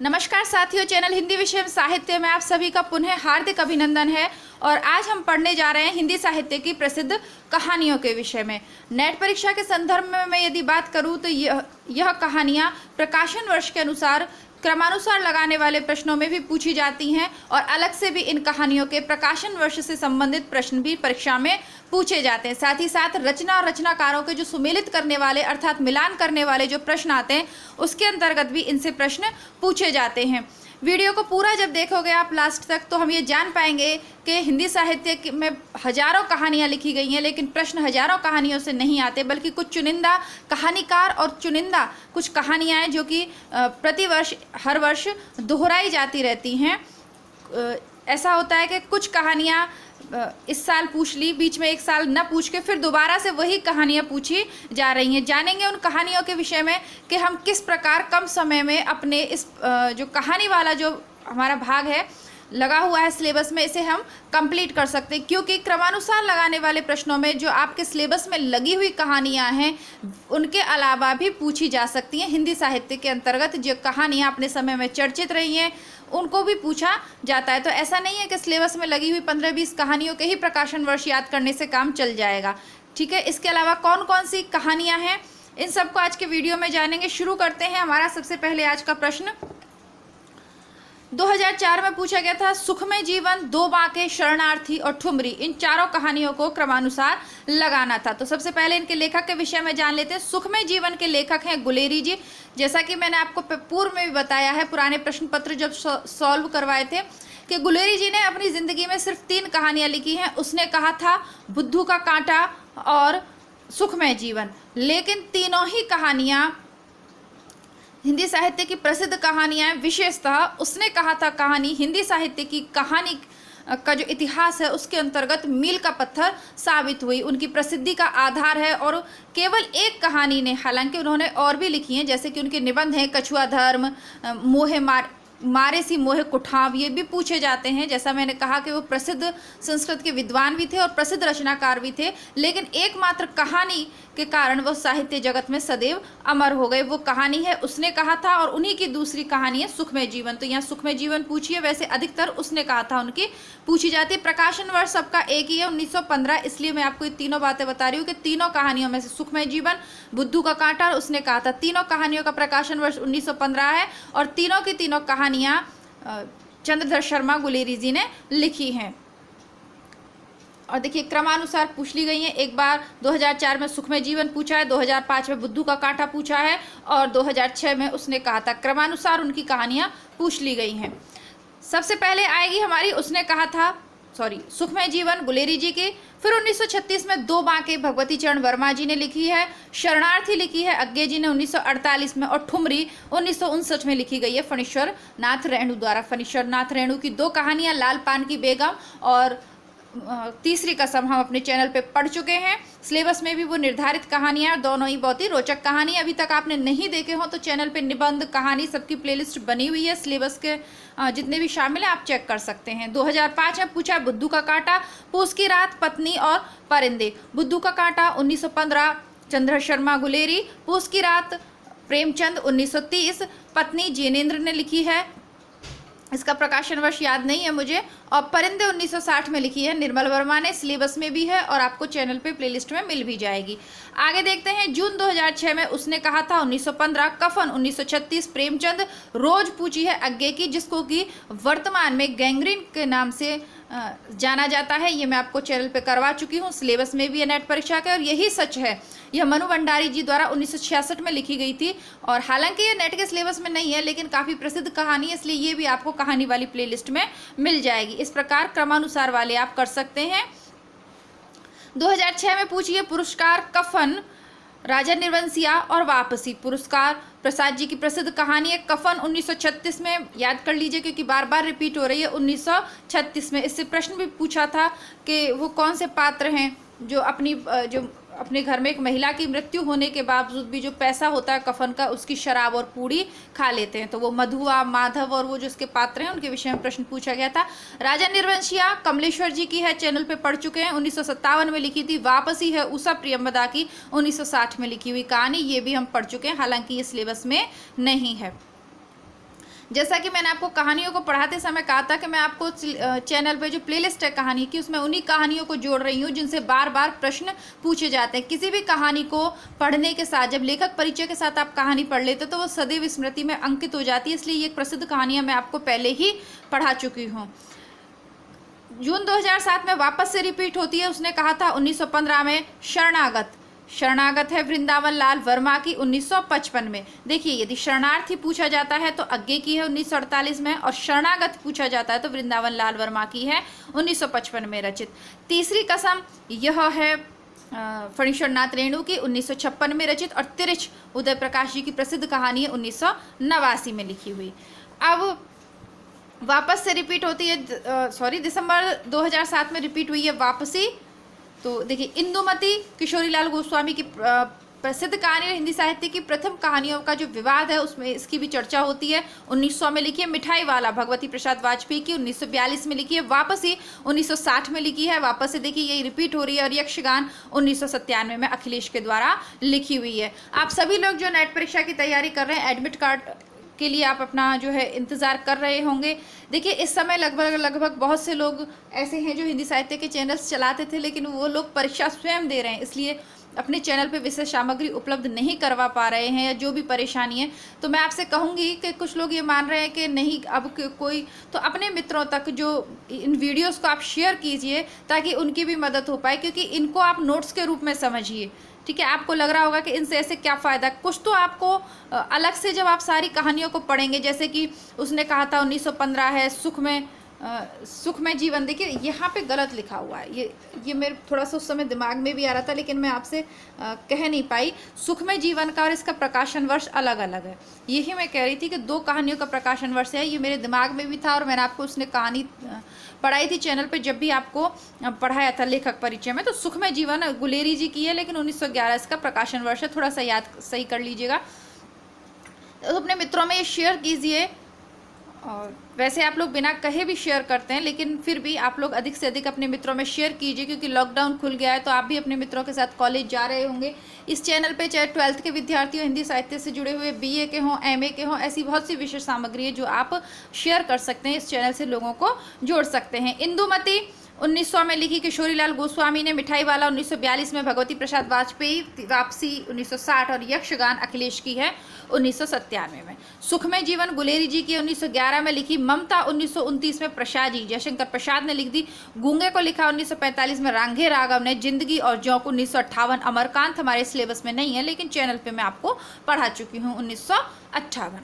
नमस्कार साथियों, चैनल हिंदी विषय में साहित्य में आप सभी का पुनः हार्दिक अभिनंदन है। और आज हम पढ़ने जा रहे हैं हिंदी साहित्य की प्रसिद्ध कहानियों के विषय में। नेट परीक्षा के संदर्भ में मैं यदि बात करूं तो यह कहानियां प्रकाशन वर्ष के अनुसार क्रमानुसार लगाने वाले प्रश्नों में भी पूछी जाती हैं और अलग से भी इन कहानियों के प्रकाशन वर्ष से संबंधित प्रश्न भी परीक्षा में पूछे जाते हैं। साथ ही साथ रचना और रचनाकारों के जो सुमेलित करने वाले अर्थात मिलान करने वाले जो प्रश्न आते हैं उसके अंतर्गत भी इनसे प्रश्न पूछे जाते हैं। वीडियो को पूरा जब देखोगे आप लास्ट तक तो हम ये जान पाएंगे कि हिंदी साहित्य में हजारों कहानियाँ लिखी गई हैं, लेकिन प्रश्न हजारों कहानियों से नहीं आते, बल्कि कुछ चुनिंदा कहानीकार और चुनिंदा कुछ कहानियाँ हैं जो कि प्रतिवर्ष हर वर्ष दोहराई जाती रहती हैं। ऐसा होता है कि कुछ कहानियाँ इस साल पूछ ली, बीच में एक साल न पूछ के फिर दोबारा से वही कहानियाँ पूछी जा रही हैं। जानेंगे उन कहानियों के विषय में कि हम किस प्रकार कम समय में अपने इस जो कहानी वाला जो हमारा भाग है लगा हुआ है सिलेबस में, इसे हम कंप्लीट कर सकते हैं। क्योंकि क्रमानुसार लगाने वाले प्रश्नों में जो आपके सिलेबस में लगी हुई कहानियां हैं उनके अलावा भी पूछी जा सकती हैं। हिंदी साहित्य के अंतर्गत जो कहानियां अपने समय में चर्चित रही हैं उनको भी पूछा जाता है। तो ऐसा नहीं है कि सिलेबस में लगी हुई 15-20 कहानियों के ही प्रकाशन वर्ष याद करने से काम चल जाएगा। ठीक है, इसके अलावा कौन कौन सी कहानियाँ हैं इन सबको आज के वीडियो में जानेंगे। शुरू करते हैं। हमारा सबसे पहले आज का प्रश्न 2004 में पूछा गया था। सुखमय जीवन, दो बांके, शरणार्थी और ठुमरी, इन चारों कहानियों को क्रमानुसार लगाना था। तो सबसे पहले इनके लेखक के विषय में जान लेते हैं। सुखमय जीवन के लेखक हैं गुलेरी जी। जैसा कि मैंने आपको पूर्व में भी बताया है, पुराने प्रश्न पत्र जब सॉल्व करवाए थे, कि गुलेरी जी ने अपनी ज़िंदगी में सिर्फ 3 कहानियाँ लिखी हैं। उसने कहा था बुद्धू का कांटा और सुखमय जीवन, लेकिन तीनों ही कहानियाँ हिंदी साहित्य की प्रसिद्ध कहानियाँ हैं। विशेषतः उसने कहा था कहानी हिंदी साहित्य की कहानी का जो इतिहास है उसके अंतर्गत मील का पत्थर साबित हुई, उनकी प्रसिद्धि का आधार है। और केवल एक कहानी ने, हालांकि उन्होंने और भी लिखी हैं, जैसे कि उनके निबंध हैं कछुआ धर्म, मोहे मारे सी मोहे कुठाव, ये भी पूछे जाते हैं। जैसा मैंने कहा कि वो प्रसिद्ध संस्कृत के विद्वान भी थे और प्रसिद्ध रचनाकार भी थे, लेकिन एकमात्र कहानी के कारण वो साहित्य जगत में सदैव अमर हो गए। वो कहानी है उसने कहा था, और उन्हीं की दूसरी कहानी है सुखमय जीवन। तो यहाँ सुखमय जीवन पूछी है, वैसे अधिकतर उसने कहा था उनकी पूछी जाती है। प्रकाशन वर्ष सबका एक ही है, 1915, इसलिए मैं आपको ये तीनों बातें बता रही हूँ कि तीनों कहानियों में से सुखमय जीवन, बुद्धू का कांटा, उसने कहा था, तीनों कहानियों का प्रकाशन वर्ष 1915 है। और तीनों की तीनों कहानियाँ चंद्रधर शर्मा गुलेरी जी ने लिखी हैं। और देखिए क्रमानुसार पूछ ली गई हैं। एक बार 2004 में सुखमय जीवन पूछा है, 2005 में बुद्धू का कांटा पूछा है और 2006 में उसने कहा था। क्रमानुसार उनकी कहानियाँ पूछ ली गई हैं। सबसे पहले आएगी हमारी उसने कहा था सुखमय जीवन गुलेरी जी की। फिर 1936 में दो बांके भगवती चरण वर्मा जी ने लिखी है। शरणार्थी लिखी है अज्ञे जी ने 1948 में, और ठुमरी 1959 में लिखी गई है फणीश्वर नाथ रेणु द्वारा। फणीश्वर नाथ रेणु की 2 कहानियाँ, लाल पान की बेगम और तीसरी कसम, हम अपने चैनल पे पढ़ चुके हैं। सिलेबस में भी वो निर्धारित कहानियाँ, दोनों ही बहुत ही रोचक कहानी। अभी तक आपने नहीं देखे हो तो चैनल पे निबंध कहानी सबकी प्लेलिस्ट बनी हुई है, सिलेबस के जितने भी शामिल हैं आप चेक कर सकते हैं। 2005 में पूछा बुद्धू का कांटा, पूस की रात, पत्नी और परिंदे। बुद्धू का कांटा 1915 चंद्र शर्मा गुलेरी, पूस की रात प्रेमचंद 1930, पत्नी जिनेन्द्र ने लिखी है, इसका प्रकाशन वर्ष याद नहीं है मुझे, और परिंदे 1960 में लिखी है निर्मल वर्मा ने। सिलेबस में भी है और आपको चैनल पे प्लेलिस्ट में मिल भी जाएगी। आगे देखते हैं। जून 2006 में उसने कहा था 1915, कफन 1936 प्रेमचंद, रोज पूछी है अज्ञे की, जिसको कि वर्तमान में गैंग्रीन के नाम से जाना जाता है। ये मैं आपको चैनल पे करवा चुकी हूँ, सिलेबस में भी है नेट परीक्षा के, और यही सच है। यह मनु भंडारी जी द्वारा 1966 में लिखी गई थी, और हालांकि ये नेट के सिलेबस में नहीं है लेकिन काफ़ी प्रसिद्ध कहानी है, इसलिए ये भी आपको कहानी वाली प्लेलिस्ट में मिल जाएगी। इस प्रकार क्रमानुसार वाले आप कर सकते हैं। 2006 में पूछिए पुरस्कार कफन, राजा निर्वंशिया और वापसी। पुरस्कार प्रसाद जी की प्रसिद्ध कहानी है। कफन 1936 में, याद कर लीजिए क्योंकि बार बार रिपीट हो रही है, 1936 में। इससे प्रश्न भी पूछा था कि वो कौन से पात्र हैं जो अपने घर में एक महिला की मृत्यु होने के बावजूद भी जो पैसा होता है कफन का उसकी शराब और पूड़ी खा लेते हैं। तो वो मधुआ, माधव और वो जो उसके पात्र हैं उनके विषय में प्रश्न पूछा गया था। राजा निर्वंशिया कमलेश्वर जी की है, चैनल पे पढ़ चुके हैं, 1957 में लिखी थी। वापसी है उषा प्रियंवदा की, 1960 में लिखी हुई कहानी, ये भी हम पढ़ चुके हैं, हालांकि ये सिलेबस में नहीं है। जैसा कि मैंने आपको कहानियों को पढ़ाते समय कहा था कि मैं आपको चैनल पे जो प्लेलिस्ट है कहानी की, उसमें उन्हीं कहानियों को जोड़ रही हूँ जिनसे बार बार प्रश्न पूछे जाते हैं। किसी भी कहानी को पढ़ने के साथ जब लेखक परिचय के साथ आप कहानी पढ़ लेते हो तो वो सदैव स्मृति में अंकित हो जाती है। इसलिए ये एक प्रसिद्ध कहानियाँ मैं आपको पहले ही पढ़ा चुकी हूँ। जून 2007 में वापस से रिपीट होती है। उसने कहा था 1915 में शरणागत। शरणागत है वृंदावन लाल वर्मा की 1955 में। देखिए, यदि शरणार्थी पूछा जाता है तो अज्ञे की है 1948 में, और शरणागत पूछा जाता है तो वृंदावन लाल वर्मा की है 1955 में रचित। तीसरी कसम यह है फणीश्वर नाथ रेणु की 1956 में रचित, और तिरछ उदय प्रकाश जी की प्रसिद्ध कहानी है 1989 में लिखी हुई। अब वापस से रिपीट होती है, दिसंबर 2007 में रिपीट हुई है वापसी। तो देखिए, इंदुमती किशोरीलाल गोस्वामी की प्रसिद्ध कहानी, हिंदी साहित्य की प्रथम कहानियों का जो विवाद है उसमें इसकी भी चर्चा होती है। 1900 में लिखी है। मिठाई वाला भगवती प्रसाद वाजपेयी की 1942 में लिखी है। वापसी 1960 में लिखी है। वापसी देखिए यही रिपीट हो रही है। और यक्षगान 1997 में अखिलेश के द्वारा लिखी हुई है। आप सभी लोग जो नेट परीक्षा की तैयारी कर रहे हैं, एडमिट कार्ड के लिए आप अपना जो है इंतज़ार कर रहे होंगे। देखिए, इस समय लगभग बहुत से लोग ऐसे हैं जो हिंदी साहित्य के चैनल्स चलाते थे, लेकिन वो लोग परीक्षा स्वयं दे रहे हैं, इसलिए अपने चैनल पे विशेष सामग्री उपलब्ध नहीं करवा पा रहे हैं, या जो भी परेशानी है। तो मैं आपसे कहूँगी कि कुछ लोग ये मान रहे हैं कि नहीं अब कोई, तो अपने मित्रों तक जो इन वीडियोस को आप शेयर कीजिए ताकि उनकी भी मदद हो पाए, क्योंकि इनको आप नोट्स के रूप में समझिए। ठीक है, आपको लग रहा होगा कि इनसे ऐसे क्या फ़ायदा, कुछ तो आपको अलग से जब आप सारी कहानियों को पढ़ेंगे, जैसे कि उसने कहा था 1915 है सुख में जीवन। देखिए यहाँ पे गलत लिखा हुआ है, ये मेरे थोड़ा सा उस समय दिमाग में भी आ रहा था, लेकिन मैं आपसे कह नहीं पाई। सुख में जीवन का और इसका प्रकाशन वर्ष अलग अलग है। यही मैं कह रही थी कि दो कहानियों का प्रकाशन वर्ष है। ये मेरे दिमाग में भी था, और मैंने आपको उसने कहानी पढ़ाई थी चैनल पे जब भी आपको पढ़ाया था लेखक परिचय में। तो सुख में जीवन गुलेरी जी की है, लेकिन 1911 इसका प्रकाशन वर्ष है। थोड़ा सा याद सही कर लीजिएगा। तो अपने मित्रों में ये शेयर कीजिए। और वैसे आप लोग बिना कहे भी शेयर करते हैं, लेकिन फिर भी आप लोग अधिक से अधिक अपने मित्रों में शेयर कीजिए, क्योंकि लॉकडाउन खुल गया है तो आप भी अपने मित्रों के साथ कॉलेज जा रहे होंगे। इस चैनल पे चाहे 12th के विद्यार्थी हो, हिंदी साहित्य से जुड़े हुए, BA के हों, MA के हों, ऐसी बहुत सी विशेष सामग्री है जो आप शेयर कर सकते हैं। इस चैनल से लोगों को जोड़ सकते हैं। इंदुमती 1900 में लिखी किशोरीलाल गोस्वामी ने। मिठाई वाला 1942 में भगवती प्रसाद वाजपेयी, वापसी 1960, और यक्षगान अखिलेश की है 1997 में। सुख में जीवन गुलेरी जी की 1911 में लिखी। ममता 1929 में प्रसाद जी, जयशंकर प्रसाद ने लिख दी। गूंगे को लिखा 1945 में रांघे राघव ने। जिंदगी और जौक 1958। अमरकांत हमारे सिलेबस में नहीं है, लेकिन चैनल पे मैं आपको पढ़ा चुकी हूँ 1958।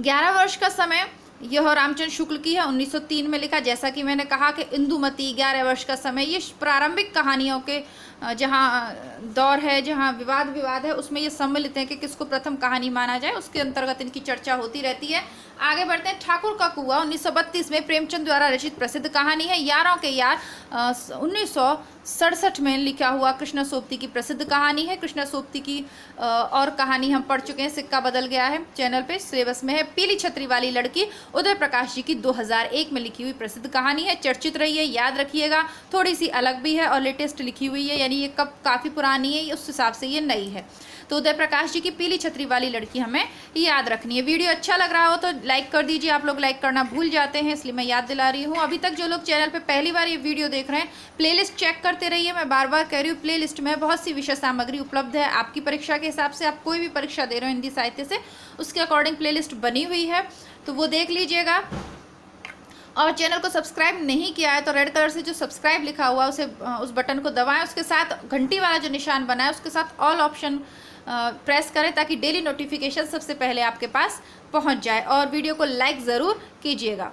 11 वर्ष का समय यह रामचंद्र शुक्ल की है, 1903 में लिखा। जैसा कि मैंने कहा कि इंदुमती 11 वर्ष का समय, ये प्रारंभिक कहानियों के जहाँ दौर है, जहाँ विवाद है, उसमें ये सम्मिलित है कि किसको प्रथम कहानी माना जाए, उसके अंतर्गत इनकी चर्चा होती रहती है। आगे बढ़ते हैं। ठाकुर का कुआं 1932 में प्रेमचंद द्वारा रचित प्रसिद्ध कहानी है। यारों के यार 1967 में लिखा हुआ कृष्णा सोबती की प्रसिद्ध कहानी है। कृष्णा सोबती की और कहानी हम पढ़ चुके हैं, सिक्का बदल गया है, चैनल पे सिलेबस में है। पीली छतरी वाली लड़की उदय प्रकाश जी की 2001 में लिखी हुई प्रसिद्ध कहानी है। चर्चित रही है, याद रखिएगा। थोड़ी सी अलग भी है और लेटेस्ट लिखी हुई है, यानी ये कब काफ़ी पुरानी है, उस हिसाब से ये नई है। तो उदय प्रकाश जी की पीली छतरी वाली लड़की हमें याद रखनी है। वीडियो अच्छा लग रहा हो तो लाइक कर दीजिए। आप लोग लाइक करना भूल जाते हैं, इसलिए मैं याद दिला रही हूँ। अभी तक जो लोग चैनल पे पहली बार ये वीडियो देख रहे हैं, प्लेलिस्ट चेक करते रहिए। मैं बार बार कह रही हूँ, प्लेलिस्ट में बहुत सी विषय सामग्री उपलब्ध है। आपकी परीक्षा के हिसाब से, आप कोई भी परीक्षा दे रहे हो हिंदी साहित्य से, उसके अकॉर्डिंग प्लेलिस्ट बनी हुई है, तो वो देख लीजिएगा। और चैनल को सब्सक्राइब नहीं किया है तो रेड कलर से जो सब्सक्राइब लिखा हुआ है उस बटन को दबाएं। उसके साथ घंटी वाला जो निशान बना है उसके साथ ऑल ऑप्शन प्रेस करें, ताकि डेली नोटिफिकेशन सबसे पहले आपके पास पहुंच जाए। और वीडियो को लाइक ज़रूर कीजिएगा।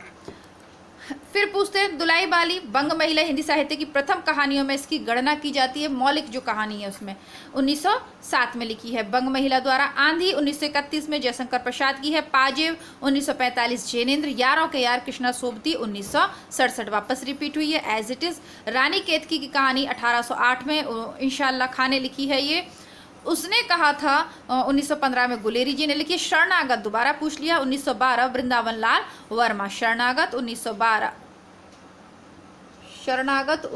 फिर पूछते हैं, दुलाई बाली बंग महिला हिंदी साहित्य की प्रथम कहानियों में इसकी गणना की जाती है। मौलिक जो कहानी है उसमें 1907 में लिखी है बंग महिला द्वारा। आंधी 1931 में जयशंकर प्रसाद की है। पाजेब 1945 जैनेन्द्र। यारों के यार कृष्णा सोबती 1967 वापस रिपीट हुई है एज इट इज़। रानी केतकी की कहानी 1808 में इंशाल्लाह खां ने लिखी है। ये उसने कहा था 1915 में गुलेरी जी ने लिखी। शरणागत दोबारा पूछ लिया 1912 वृंदावन लाल वर्मा। शरणागत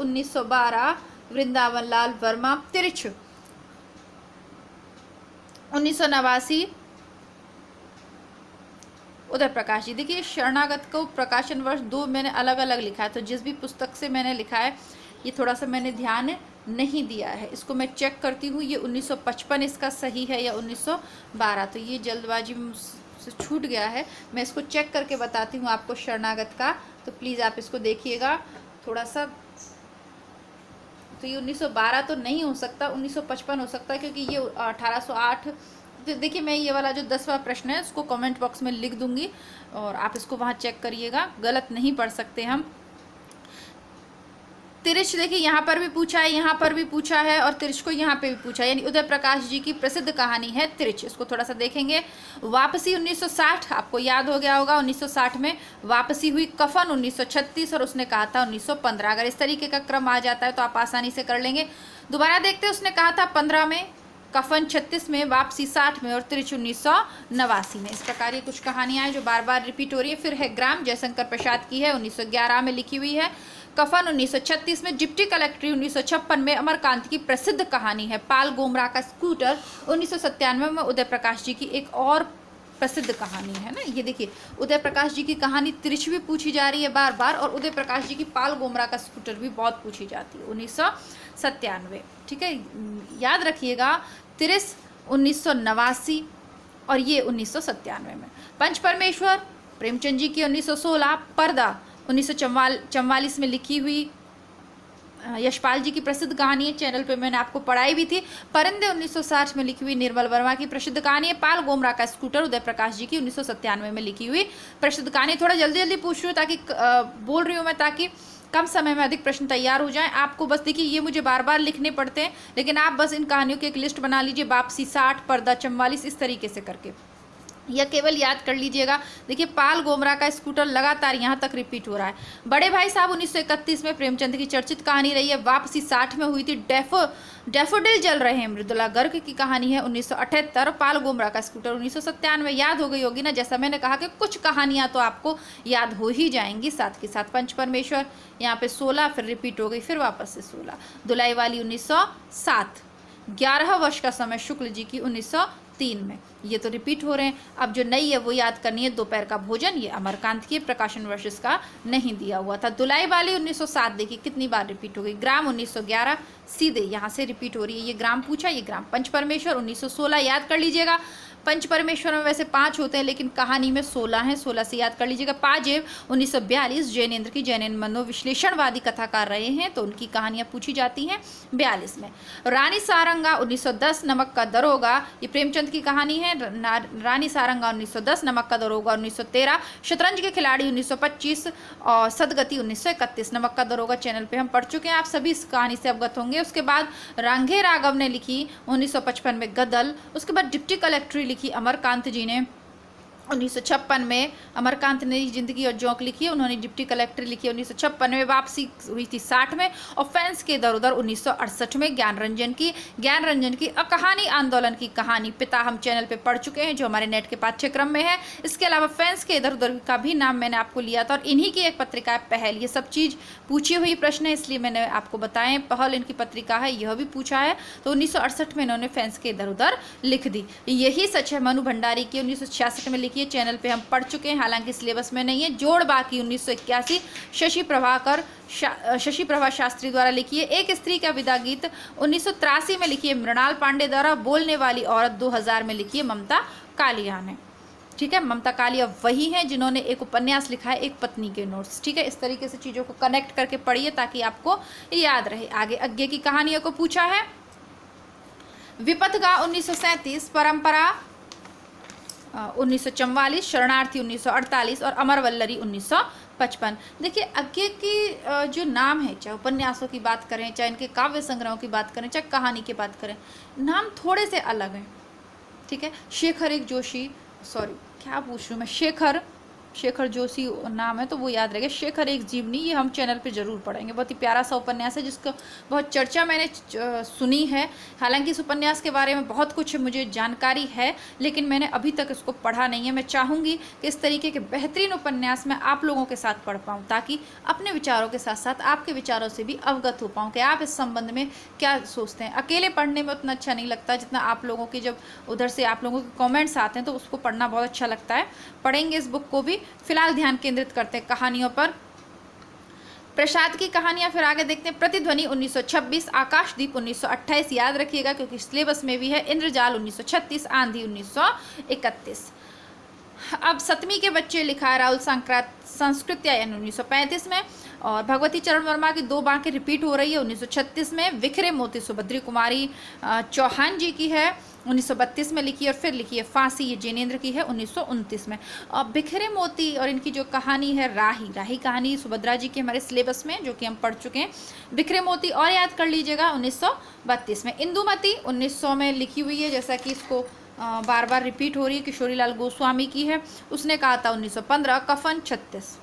1912 वृंदावन लाल वर्मा। तिरछ 1989 उदय प्रकाश जी। देखिए शरणागत को प्रकाशन वर्ष 2 मैंने अलग अलग लिखा है, तो जिस भी पुस्तक से मैंने लिखा है ये थोड़ा सा मैंने ध्यान नहीं दिया है, इसको मैं चेक करती हूँ ये 1955 इसका सही है या 1912। तो ये जल्दबाजी में से छूट गया है, मैं इसको चेक करके बताती हूँ आपको शरणागत का, तो प्लीज़ आप इसको देखिएगा थोड़ा सा। तो ये 1912 तो नहीं हो सकता, 1955 हो सकता है, क्योंकि ये 1808। तो देखिए मैं ये वाला जो 10वां प्रश्न है उसको कमेंट बॉक्स में लिख दूंगी और आप इसको वहाँ चेक करिएगा, गलत नहीं पढ़ सकते हम। तिरिच देखिए यहाँ पर भी पूछा है, यहाँ पर भी पूछा है और तिरिच को यहाँ पे भी पूछा है, यानी उदय प्रकाश जी की प्रसिद्ध कहानी है तिरिच। इसको थोड़ा सा देखेंगे। वापसी 1960, आपको याद हो गया होगा 1960 में वापसी हुई। कफन 1936 और उसने कहा था 1915। अगर इस तरीके का क्रम आ जाता है तो आप आसानी से कर लेंगे। दोबारा देखते हैं, उसने कहा था 15 में, कफन 36 में, वापसी 60 में और तिरिच 1989 में। इस प्रकार ये कुछ कहानियां हैं जो बार बार रिपीट हो रही है। फिर है ग्राम, जयशंकर प्रसाद की है, 1911 में लिखी हुई है। कफन 1936 में, डिप्टी कलेक्ट्री 1956 में, अमरकांत की प्रसिद्ध कहानी है। पाल गोमरा का स्कूटर 1997 में उदय प्रकाश जी की एक और प्रसिद्ध कहानी है ना। ये देखिए उदय प्रकाश जी की कहानी तिरिच भी पूछी जा रही है बार बार, और उदय प्रकाश जी की पाल गोमरा का स्कूटर भी बहुत पूछी जाती है, 1997। ठीक है, याद रखिएगा तिरिच 1989 और ये 1997 में। पंच परमेश्वर प्रेमचंद जी की 1916। पर्दा 1944 में लिखी हुई यशपाल जी की प्रसिद्ध कहानी है, चैनल पे मैंने आपको पढ़ाई भी थी। परिंदे 1960 में लिखी हुई निर्मल वर्मा की प्रसिद्ध कहानी है। पाल गोमरा का स्कूटर उदय प्रकाश जी की 1997 में लिखी हुई प्रसिद्ध कहानी। थोड़ा जल्दी जल्दी पूछ रही हूँ ताकि बोल रही हूँ मैं, ताकि कम समय में अधिक प्रश्न तैयार हो जाएं। आपको बस देखिए ये मुझे बार बार लिखने पड़ते हैं, लेकिन आप बस इन कहानियों की एक लिस्ट बना लीजिए, वापसी 60, पर्दा 44, इस तरीके से करके, या केवल याद कर लीजिएगा। देखिए पाल गोमरा का स्कूटर लगातार यहाँ तक रिपीट हो रहा है। बड़े भाई साहब 1931 में प्रेमचंद की चर्चित कहानी रही है। वापसी 60 में हुई थी। डैफोडिल जल रहे हैं मृदुला गर्ग की कहानी है 1978। पाल गोमरा का स्कूटर 1997। याद हो गई होगी ना, जैसा मैंने कहा कि कुछ कहानियाँ तो आपको याद हो ही जाएंगी साथ के साथ। पंच परमेश्वर यहाँ पे 16, फिर रिपीट हो गई, फिर वापस से 16। धुलाई वाली 1907। 11 वर्ष का समय शुक्ल जी की 1903 में, ये तो रिपीट हो रहे हैं। अब जो नई है वो याद करनी है। दोपहर का भोजन, ये अमरकांत की प्रकाशन वर्ष इसका नहीं दिया हुआ था। दुलाई वाली 1907 देखिए कितनी बार रिपीट हो गई। ग्राम 1911 सीधे यहाँ से रिपीट हो रही है, ये ग्राम पूछा, ये ग्राम। पंच परमेश्वर 1916 याद कर लीजिएगा। पंच परमेश्वर में वैसे 5 होते हैं लेकिन कहानी में 16 हैं, 16 से याद कर लीजिएगा। पाजेब 1942 जैनेन्द्र की, जैनेन्द्र मनोविश्लेषणवादी कथाकार रहे हैं तो उनकी कहानियां पूछी जाती हैं 42 में। रानी सारंगा 1910, नमक का दरोगा, ये प्रेमचंद की कहानी है। रानी सारंगा 1910, नमक का दरोगा 1913, शतरंज के खिलाड़ी 1925 और सदगति 1931। नमक का दरोगा चैनल पे हम पढ़ चुके हैं, आप सभी इस कहानी से अवगत होंगे। उसके बाद रांघे राघव ने लिखी 1955 में गदल। उसके बाद डिप्टी कलेक्ट्री लिखी अमरकांत जी ने 1956 में। अमरकांत ने जिंदगी और जोंक लिखी है, उन्होंने डिप्टी कलेक्टर लिखी 1956 में। वापसी हुई थी 60 में और फैंस के इधर उधर 1968 में। ज्ञान रंजन की कहानी आंदोलन की कहानी पिता हम चैनल पे पढ़ चुके हैं, जो हमारे नेट के पाठ्यक्रम में है। इसके अलावा फैंस के इधर उधर का भी नाम मैंने आपको लिया था और इन्हीं की एक पत्रिका है पहल। ये सब चीज़ पूछी हुई प्रश्न है इसलिए मैंने आपको बताएं। पहल इनकी पत्रिका है, यह भी पूछा है। तो 1968 में इन्होंने फैंस के इधर उधर लिख दी। यही सच है मनु भंडारी की 1966 में लिखी है, चैनल पे हम पढ़ चुके हैं, हालांकि सिलेबस में नहीं है। जोड़ बाकी 1981 शशि प्रभा शास्त्री द्वारा लिखी है। एक स्त्री का विदा गीत 1983 में लिखी है मृणाल पांडे द्वारा। बोलने वाली औरत 2000 में लिखी है ममता कालिया ने। ठीक है, ममता कालिया वही हैं जिन्होंने एक उपन्यास लिखा है एक पत्नी के नोट्स। ठीक है, इस तरीके से चीज़ों को कनेक्ट करके पढ़िए ताकि आपको याद रहे। आगे अज्ञे की कहानियों को पूछा है। विपथगा 1937, परंपरा 1944, शरणार्थी 1948 और अमर वल्लरी 1955। देखिए अज्ञे की जो नाम है, चाहे उपन्यासों की बात करें, चाहे इनके काव्य संग्रहों की बात करें, चाहे कहानी की बात करें, नाम थोड़े से अलग हैं। ठीक है, शेखर शेखर जोशी नाम है तो वो याद रहेगा। शेखर एक जीवनी, ये हम चैनल पे ज़रूर पढ़ेंगे। बहुत ही प्यारा सा उपन्यास है जिसका बहुत चर्चा मैंने सुनी है। हालांकि इस उपन्यास के बारे में बहुत कुछ मुझे जानकारी है, लेकिन मैंने अभी तक इसको पढ़ा नहीं है। मैं चाहूँगी कि इस तरीके के बेहतरीन उपन्यास मैं आप लोगों के साथ पढ़ पाऊँ, ताकि अपने विचारों के साथ साथ आपके विचारों से भी अवगत हो पाऊँ कि आप इस संबंध में क्या सोचते हैं। अकेले पढ़ने में उतना अच्छा नहीं लगता जितना आप लोगों की, जब उधर से आप लोगों के कमेंट्स आते हैं तो उसको पढ़ना बहुत अच्छा लगता है। पढ़ेंगे इस बुक को भी। फिलहाल ध्यान केंद्रित करते हैं कहानियों पर। प्रसाद की कहानियां फिर आगे देखते हैं। प्रतिध्वनि 1926, आकाशदीप 1928 याद रखिएगा क्योंकि सिलेबस में भी है। इंद्रजाल 1936, आंधी 1931। अब 7वीं के बच्चे लिखा है राहुल संस्कृत्यायन 1935 में। और भगवती चरण वर्मा की 2 बांकें रिपीट हो रही है 1936 में। बिखरे मोती सुभद्री कुमारी चौहान जी की है, 1932 में लिखी है। और फिर लिखी है फांसी, ये जिनेंद्र की है 1929 में। और बिखरे मोती और इनकी जो कहानी है राही कहानी सुभद्रा जी की हमारे सिलेबस में, जो कि हम पढ़ चुके हैं। बिखरे मोती और याद कर लीजिएगा 1932 में। इंदुमती 1900 में लिखी हुई है, जैसा कि इसको बार बार रिपीट हो रही है। किशोरीलाल गोस्वामी की है, उसने कहा था 1915। कफन 36।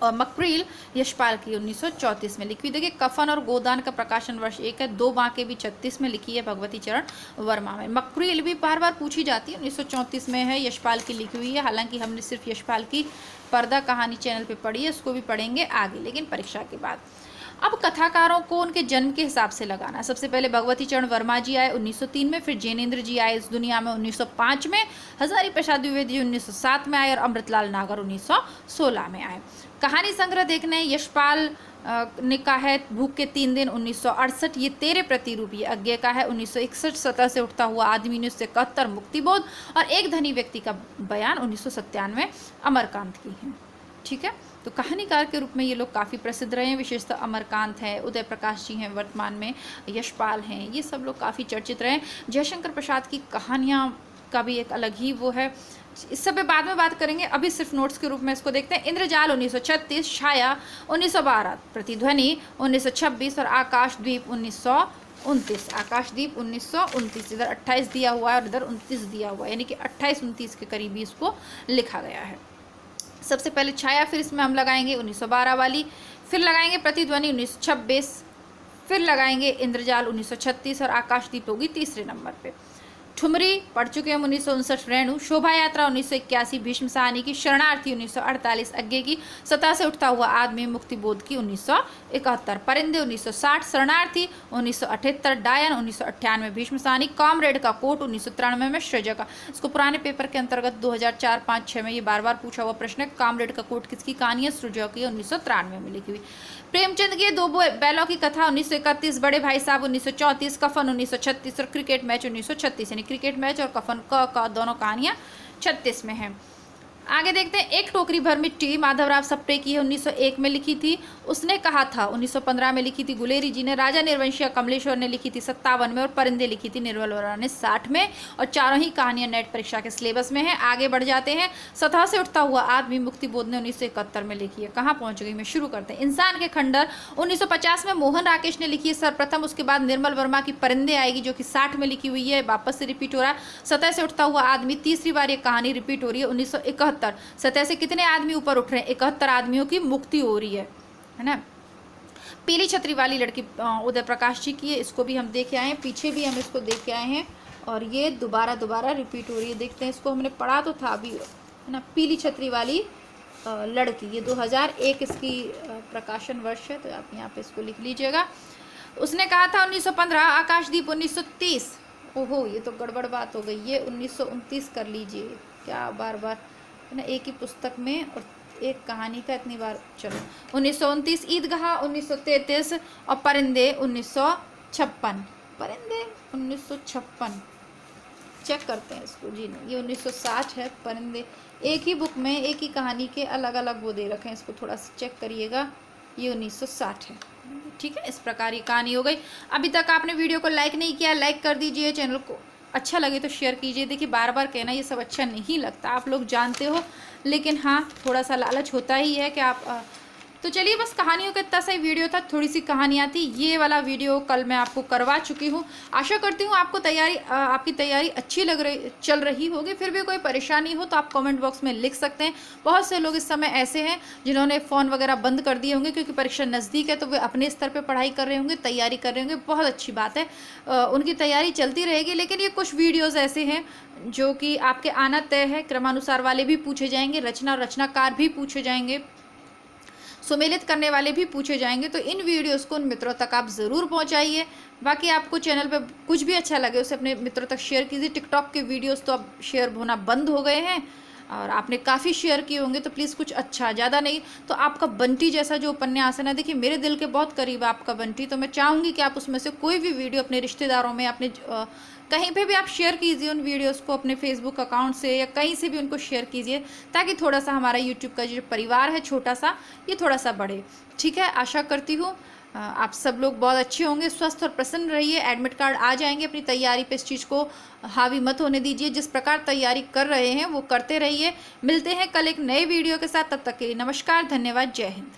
और मकरील यशपाल की 1934 में लिखी हुई। देखिए कफन और गोदान का प्रकाशन वर्ष एक है। 2 बांकें भी 36 में लिखी है भगवती चरण वर्मा में। मकरील भी बार बार पूछी जाती है, 1934 में है। यशपाल की लिखी हुई है। हालांकि हमने सिर्फ यशपाल की पर्दा कहानी चैनल पे पढ़ी है, उसको भी पढ़ेंगे आगे, लेकिन परीक्षा के बाद। अब कथाकारों को उनके जन्म के हिसाब से लगाना। सबसे पहले भगवती चरण वर्मा जी आए 1903 में, फिर जिनेंद्र जी आए इस दुनिया में 1905 में, हजारी प्रसाद द्विवेदी जी 1907 में आए और अमृतलाल नागर 1916 में आए। कहानी संग्रह देखने यशपाल ने कहा है भूख के 3 दिन 1968, ये तेरे प्रतिरूप, ये अज्ञे का है 1961। सतह से उठता हुआ आदमी 1971, मुक्तिबोध और एक धनी व्यक्ति का बयान 1997 अमरकांत की है। ठीक है, तो कहानीकार के रूप में ये लोग काफ़ी प्रसिद्ध रहे हैं। विशेषतः अमरकांत है, उदय प्रकाश जी हैं वर्तमान में, यशपाल हैं, ये सब लोग काफ़ी चर्चित रहे हैं। जयशंकर प्रसाद की कहानियाँ का भी एक अलग ही वो है, इस सब पे बाद में बात करेंगे। अभी सिर्फ नोट्स के रूप में इसको देखते हैं। इंद्रजाल 1936, छाया 1912, प्रतिध्वनि 1926 और आकाशद्वीप 1929। आकाशदीप 1929, इधर 28 दिया हुआ है और इधर 29 दिया हुआ है, यानी कि 28-29 के करीब ही इसको लिखा गया है। सबसे पहले छाया, फिर इसमें हम लगाएंगे 1912 वाली, फिर लगाएंगे प्रतिध्वनि 1926, फिर लगाएंगे इंद्रजाल 1936 और आकाशदीप होगी तीसरे नंबर पे। ठुमरी पढ़ चुके हैं 1959, रेणु। शोभा यात्रा 1981, भीष्म साहनी की। शरणार्थी 1948, अज्ञे की। सतह से उठता हुआ आदमी, मुक्तिबोध की 1971। परिंदे 1960, शरणार्थी 1978, डायन 1998, भीष्म साहनी। कॉमरेड का कोट 1993 में, सृजा का। इसको पुराने पेपर के अंतर्गत 2004, 5, 6 में ये बार बार पूछा हुआ प्रश्न है। कॉमरेड का कोट किसकी कहानी है? सृजा की, 1993 में लिखी हुई। प्रेमचंद की 2 बैलों की कथा 1931, बड़े भाई साहब 1934, कफन 1936 और क्रिकेट मैच 1936, यानी क्रिकेट मैच और कफन का दोनों कहानियां 36 में हैं। आगे देखते हैं। एक टोकरी भर मिट्टी, माधवराव सप्रे की है, 1901 में लिखी थी। उसने कहा था 1915 में लिखी थी गुलेरी जी ने। राजा निर्वंशिया कमलेश्वर ने लिखी थी 57 में और परिंदे लिखी थी निर्मल वर्मा ने 60 में। और चारों ही कहानियां नेट परीक्षा के सिलेबस में है। आगे बढ़ जाते हैं। सतह से उठता हुआ आदमी, मुक्तिबोध ने 1971 में लिखी है। कहाँ पहुंच गई मैं, शुरू करते हैं। इंसान के खंडर 1950 में मोहन राकेश ने लिखी है सर्वप्रथम। उसके बाद निर्मल वर्मा की परिंदे आएगी जो कि 60 में लिखी हुई है, वापस से रिपीट हो रहा है। सतह से उठता हुआ आदमी, तीसरी बार ये कहानी रिपीट हो रही है 1971। सतह से कितने आदमी ऊपर उठ रहे हैं? 71 आदमियों की मुक्ति हो रही है ना। पीली छतरी वाली लड़की उदय प्रकाश जी की है, इसको भी हम देख के आए हैं, पीछे भी हम इसको देख के आए हैं और ये दोबारा रिपीट हो रही है। देखते हैं, इसको हमने पढ़ा तो था अभी, है ना। पीली छतरी वाली लड़की, ये 2001 इसकी प्रकाशन वर्ष है, तो आप यहाँ पे इसको लिख लीजिएगा। उसने कहा था 1915, आकाशदीप 1930। ओहो, ये तो गड़बड़ बात हो गई, ये 1929 कर लीजिए। क्या बार बार है ना, एक ही पुस्तक में और एक कहानी का इतनी बार। चलो 1929, ईदगाह 1933 और परिंदे 1956। परिंदे 1956 चेक करते हैं इसको। जी नहीं, ये 1960 है। परिंदे एक ही बुक में एक ही कहानी के अलग अलग वो दे रखे हैं, इसको थोड़ा सा चेक करिएगा। ये 1960 है। ठीक है, इस प्रकार ये कहानी हो गई। अभी तक आपने वीडियो को लाइक नहीं किया, लाइक कर दीजिए। चैनल को अच्छा लगे तो शेयर कीजिए। देखिए बार बार कहना ये सब अच्छा नहीं लगता, आप लोग जानते हो, लेकिन हाँ थोड़ा सा लालच होता ही है कि आप तो चलिए बस कहानियों का इतना सा ही वीडियो था, थोड़ी सी कहानियाँ थी। ये वाला वीडियो कल मैं आपको करवा चुकी हूँ। आशा करती हूँ आपको आपकी तैयारी अच्छी चल रही होगी। फिर भी कोई परेशानी हो तो आप कमेंट बॉक्स में लिख सकते हैं। बहुत से लोग इस समय ऐसे हैं जिन्होंने फ़ोन वगैरह बंद कर दिए होंगे क्योंकि परीक्षा नज़दीक है, तो वे अपने स्तर पर पढ़ाई कर रहे होंगे, तैयारी कर रहे होंगे। बहुत अच्छी बात है, उनकी तैयारी चलती रहेगी। लेकिन ये कुछ वीडियोज़ ऐसे हैं जो कि आपके आना तय है। क्रमानुसार वाले भी पूछे जाएंगे, रचनाकार भी पूछे जाएंगे, सुमेलित करने वाले भी पूछे जाएंगे। तो इन वीडियोस को उन मित्रों तक आप ज़रूर पहुंचाइए। बाकी आपको चैनल पे कुछ भी अच्छा लगे उसे अपने मित्रों तक शेयर कीजिए। टिकटॉक के वीडियोस तो अब शेयर होना बंद हो गए हैं और आपने काफ़ी शेयर किए होंगे, तो प्लीज़ कुछ अच्छा, ज़्यादा नहीं तो आपका बंटी जैसा जो उपन्यास है ना, देखिए मेरे दिल के बहुत करीब है आपका बंटी। तो मैं चाहूँगी कि आप उसमें से कोई भी वीडियो अपने रिश्तेदारों में, अपने कहीं पे भी आप शेयर कीजिए उन वीडियोस को, अपने फेसबुक अकाउंट से या कहीं से भी उनको शेयर कीजिए, ताकि थोड़ा सा हमारा यूट्यूब का जो परिवार है छोटा सा, ये थोड़ा सा बढ़े। ठीक है, आशा करती हूँ आप सब लोग बहुत अच्छे होंगे, स्वस्थ और प्रसन्न रहिए। एडमिट कार्ड आ जाएंगे, अपनी तैयारी पे इस चीज़ को हावी मत होने दीजिए। जिस प्रकार तैयारी कर रहे हैं वो करते रहिए। मिलते हैं कल एक नए वीडियो के साथ, तब तक के लिए नमस्कार, धन्यवाद, जय हिंद।